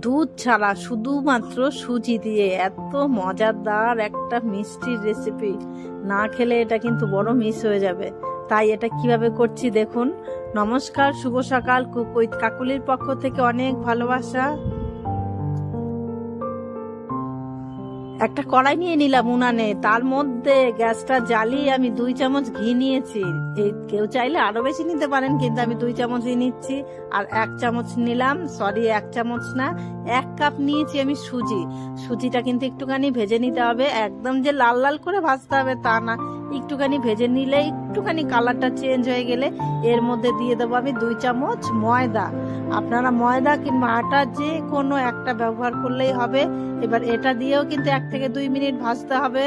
দুধ ছাড়া শুধুমাত্র সুজি দিয়ে এত মজাদার একটা মিষ্টির রেসিপি না খেলে এটা কিন্তু বড় মিস হয়ে যাবে। তাই এটা কিভাবে করছি দেখুন। নমস্কার, শুভ সকাল। কুক উইথ কাকুলির পক্ষ থেকে অনেক ভালোবাসা। একটা কড়াই নিয়ে নিলাম উনানে, তার মধ্যে গ্যাসটা জ্বালিয়ে আমি 2 চামচ ঘি নিয়েছি। কেউ চাইলে আরো বেশি নিতে পারেন, কিন্তু আমি 2 চামচই নিচ্ছি। আর 1 চামচ নিলাম, 1 চামচ না, 1 কাপ নিয়েছি আমি সুজি। সুজিটা কিন্তু একটুখানি ভেজে নিতে হবে, একদম যে লাল লাল করে ভাজতে হবে তা না, একটুখানি ভেজে নিলে একটুখানি কালারটা চেঞ্জ হয়ে গেলে এর মধ্যে দিয়ে দেবো আমি 2 চামচ ময়দা। আপনারা ময়দা কিংবা আটা যে কোনো একটা ব্যবহার করলেই হবে। এবার এটা দিয়েও কিন্তু 1 থেকে 2 মিনিট ভাজতে হবে।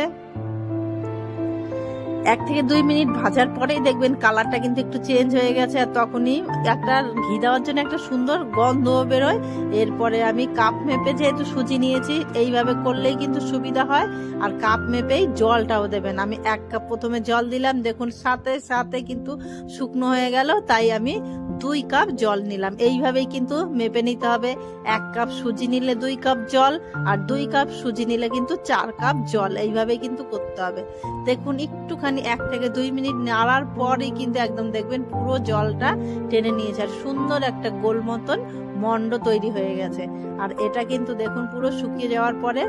1 থেকে 2 মিনিট ভাজার পরেই দেখবেন কালারটা কিন্তু একটু চেঞ্জ হয়ে গেছে, আর তখনই একটা ঘি দেওয়ার জন্য একটা সুন্দর গন্ধ বেরোয়। এরপরে আমি কাপ মেপে যেহেতু সুজি নিয়েছি, এইভাবে করলেই কিন্তু সুবিধা হয়। আর কাপ মেপেই জলটাও দেবেন। আমি 1 কাপ প্রথমে জল দিলাম, দেখুন সাথে সাথে কিন্তু শুকনো হয়ে গেল, তাই আমি 2 কাপ জল নিলাম। এইভাবেই কিন্তু মেপে নিতে হবে। 1 কাপ সুজি নিলে 2 কাপ জল, আর 2 কাপ সুজি নিলে কিন্তু 4 কাপ জল। এইভাবেই কিন্তু করতে হবে। দেখুন একটুখানি 1 থেকে 2 মিনিট নাড়ার পরে কিন্তু একদম দেখবেন পুরো জলটা টেনে নিয়েছে, আর সুন্দর একটা গোল মতন মন্ড তৈরি হয়ে গেছে। আর এটা কিন্তু দেখুন পুরো শুকিয়ে যাওয়ার পরে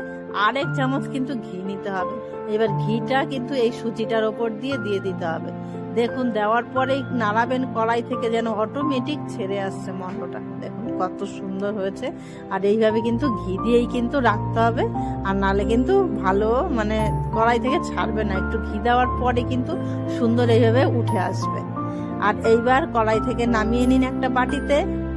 1 চামচ কিন্তু ঘি নিতে হবে। এবার ঘিটা কিন্তু এই সুজিটার ওপর দিয়ে দিতে হবে। দেখুন দেওয়ার পরেই নাড়াবেন, কড়াই থেকে যেন অটোমেটিক ছেড়ে আসছে মন্ডটা। দেখুন কত সুন্দর হয়েছে। আর এইভাবে কিন্তু ঘি দিয়েই কিন্তু রাখতে হবে, আর নালে কিন্তু ভালো কড়াই থেকে ছাড়বে না। একটু ঘি দেওয়ার পরে কিন্তু সুন্দর এইভাবে উঠে আসবে। আর এইবার কড়াই থেকে নামিয়ে নিন একটা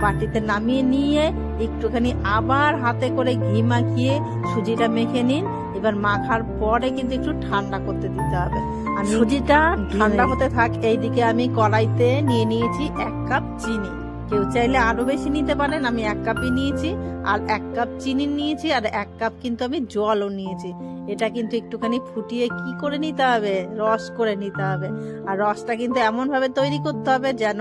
বাটিতে নামিয়ে নিয়ে একটুখানি আবার হাতে করে ঘি মাখিয়ে সুজিটা মেখে নিন। এবার মাখার পরে কিন্তু একটু ঠান্ডা করতে দিতে হবে। আর সুজিটা ঠান্ডা হতে থাক, এইদিকে আমি কড়াইতে নিয়ে নিয়েছি 1 কাপ চিনি। কেউ চাইলে আরো বেশি নিতে পারেন, আমি 1 কাপই নিয়েছি। আর 1 কাপ চিনি নিয়েছি, আর 1 কাপ কিন্তু আমি জলও নিয়েছি। এটা কিন্তু একটুখানি ফুটিয়ে কি করে নিতে হবে, রস করে নিতে হবে। আর রসটা কিন্তু এমন ভাবে তৈরি করতে হবে যেন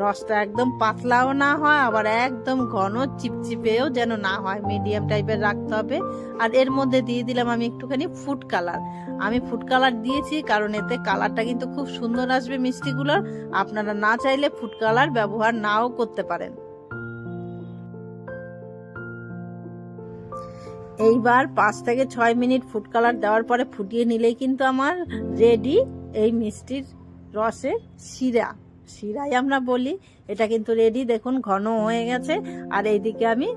রসটা একদম পাতলাও না হয়, আবার একদম ঘন চিপচিপেও যেন না হয়, মিডিয়াম টাইপের রাখতে হবে। আর এর মধ্যে দিয়ে দিলাম আমি একটুখানি ফুড কালার। আমি ফুড কালার দিয়েছি কারণ এতে কালারটা কিন্তু খুব সুন্দর আসবে মিষ্টিগুলোর। আপনারা না চাইলে ফুড কালার ব্যবহার নাও করতে পারেন। এইবার 5 থেকে 6 মিনিট ফুড কালার দেওয়ার পরে ফুটিয়ে নিলেই কিন্তু আমার রেডি এই মিষ্টির রসের শিরাই আমরা বলি। এটা কিন্তু রেডি, দেখুন ঘন হয়ে গেছে। আর এইদিকে আমি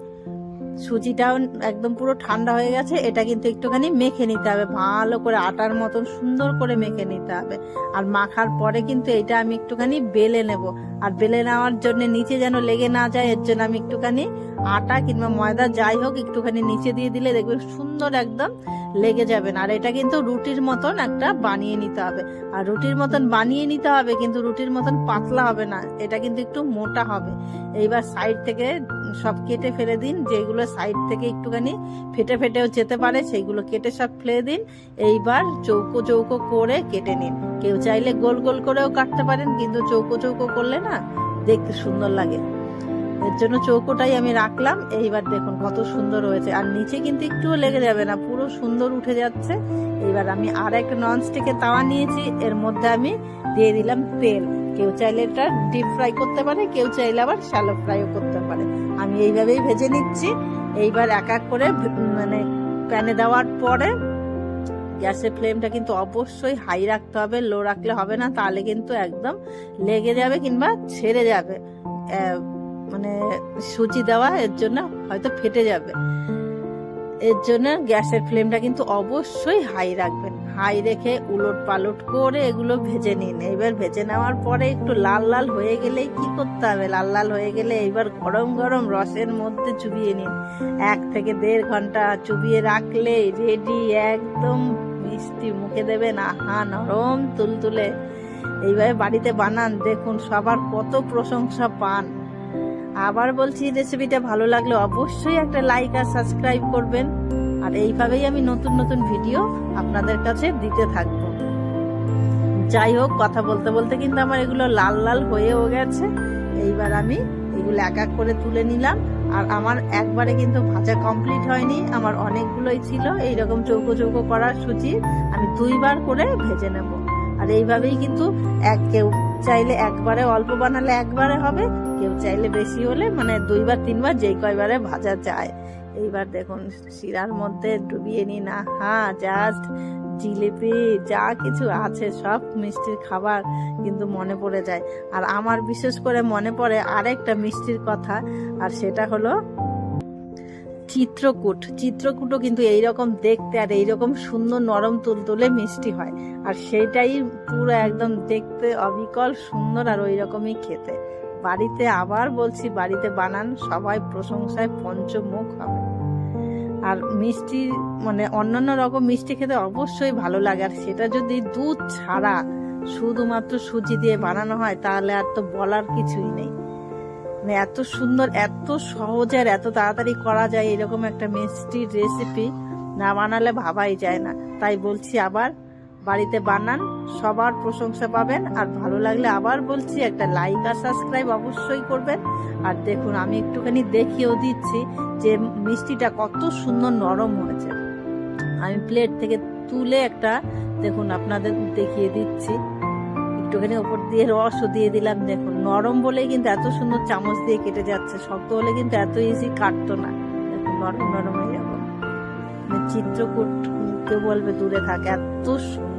সুজিটাও একদম পুরো ঠান্ডা হয়ে গেছে। এটা কিন্তু একটুখানি মেখে নিতে হবে, ভালো করে আটার মতন সুন্দর করে মেখে নিতে হবে। আর মাখার পরে কিন্তু এটা আমি একটুখানি বেলে নেব। আর বেলে নেওয়ার জন্য নিচে যেন লেগে না যায়, এর জন্য আমি একটুখানি আটা কিংবা ময়দা যাই হোক একটুখানি নিচে দিয়ে দিলে দেখবেন সুন্দর একদম লেগে যাবে না। আর এটা কিন্তু রুটির মতন একটা বানিয়ে নিতে হবে। আর রুটির মতন বানিয়ে নিতে হবে, কিন্তু রুটির মতন পাতলা হবে না, এটা কিন্তু একটু মোটা হবে। এইবার সাইড থেকে সব কেটে ফেলে দিন, যেগুলো সাইড থেকে একটুখানি ফেটেও যেতে পারে সেইগুলো কেটে সব ফেলে দিন। এইবার চৌকো চৌকো করে কেটে নিন। কেউ চাইলে গোল গোল করেও কাটতে পারেন, কিন্তু চৌকো চৌকো করলে না দেখতে সুন্দর লাগে, এর জন্য চৌকোটাই আমি রাখলাম। এইবার দেখুন কত সুন্দর হয়েছে, আর নিচে কিন্তু একটুও লেগে যাবে না, পুরো সুন্দর উঠে যাচ্ছে। এইবার আমি আর একটা ননস্টিকের তাওয়া নিয়েছি, এর মধ্যে আমি দিয়ে দিলাম তেল। কেউ চাইলে এটা ডিপ ফ্রাই করতে পারে, কেউ চাইলে আবার শ্যালো ফ্রাইও করতে পারে। আমি এইভাবেই ভেজে নিচ্ছি। এইবার এক এক করে প্যানে দেওয়ার পরে গ্যাসের ফ্লেমটা কিন্তু অবশ্যই হাই রাখতে হবে, লো রাখলে হবে না, তাহলে কিন্তু একদম লেগে যাবে কিংবা ছেড়ে যাবে। সুজি দেওয়া, এর জন্য হয়তো ফেটে যাবে। এর জন্য গ্যাসের ফ্লেমটা কিন্তু অবশ্যই হাই রাখবেন। হাই রেখে উলট পালট করে এগুলো ভেজে নিন। এবার ভেজে নেওয়ার পরে একটু লাল লাল হয়ে গেলে কি করতে হবে, লাল লাল হয়ে গেলে এবার গরম গরম রসের মধ্যে চুবিয়ে নিন। 1 থেকে 1.5 ঘন্টা চুবিয়ে রাখলে রেডি একদম মিষ্টি, মুখে দেবেন আহা নরম তুলতুলে। এইভাবে বাড়িতে বানান, দেখুন সবার কত প্রশংসা পান। আবার বলছি, রেসিপিটা ভালো লাগলে অবশ্যই একটা লাইক আর সাবস্ক্রাইব করবেন। আর এইভাবেই আমি নতুন নতুন ভিডিও আপনাদের কাছে দিতে থাকবো। যাই হোক, কথা বলতে বলতে কিন্তু আমার এগুলো লাল লাল হয়েও গেছে। এইবার আমি এগুলো এক এক করে তুলে নিলাম। আর আমার একবারে কিন্তু ভাজা কমপ্লিট হয়নি, আমার অনেকগুলোই ছিল এইরকম চৌকো চৌকো করা সুজি, আমি 2বার করে ভেজে নেব। আর এইভাবেই কিন্তু কেউ চাইলে একবারে অল্প বানালে একবারে হবে, কেউ চাইলে বেশি হলে মানে 2বার 3বার যেই কয়বারে ভাজা যায়। এইবার দেখুন শিরার মধ্যে ডুবিয়ে নি না, হ্যাঁ জাস্ট জিলিপি যা কিছু আছে সব মিষ্টির খাবার কিন্তু মনে পড়ে যায়। আর আমার বিশেষ করে মনে পড়ে আরেকটা মিষ্টির কথা, আর সেটা হলো চিত্রকূট। চিত্রকূটও কিন্তু এইরকম দেখতে আর এইরকম সুন্দর নরম তুলতুলে মিষ্টি হয়, আর সেইটাই পুরো একদম দেখতে অবিকল সুন্দর আর ওই রকমই খেতে। বাড়িতে আবার বলছি, বাড়িতে বানান, সবাই প্রশংসায় পঞ্চমুখ হবে। আর মিষ্টি মানে অন্যান্য রকম মিষ্টি খেতে অবশ্যই ভালো লাগে, আর সেটা যদি দুধ ছাড়া শুধুমাত্র সুজি দিয়ে বানানো হয় তাহলে আর তো বলার কিছুই নেই। মানে এত সুন্দর, এত সহজে আর এত তাড়াতাড়ি করা যায় এরকম একটা মিষ্টির রেসিপি না বানালে ভাবাই যায় না। তাই বলছি আবার বাড়িতে বানান, সবার প্রশংসা পাবেন। আর ভালো লাগলে আবার বলছি একটা লাইক আর সাবস্ক্রাইব অবশ্যই করবেন। আর দেখুন আমি একটুখানি দেখিয়েও দিচ্ছি যে মিষ্টিটা কত সুন্দর নরম হয়েছে। আমি প্লেট থেকে তুলে একটা দেখুন আপনাদের দেখিয়ে দিচ্ছি, একটুখানি ওপর দিয়ে রসও দিয়ে দিলাম। দেখুন নরম বলেই কিন্তু এত সুন্দর চামচ দিয়ে কেটে যাচ্ছে, শক্ত হলে কিন্তু এত ইজি কাটতো না। দেখুন নরম নরম এরকম। চিত্রকূট কেউ বলবে দূরে থাকে, এত সুন্দর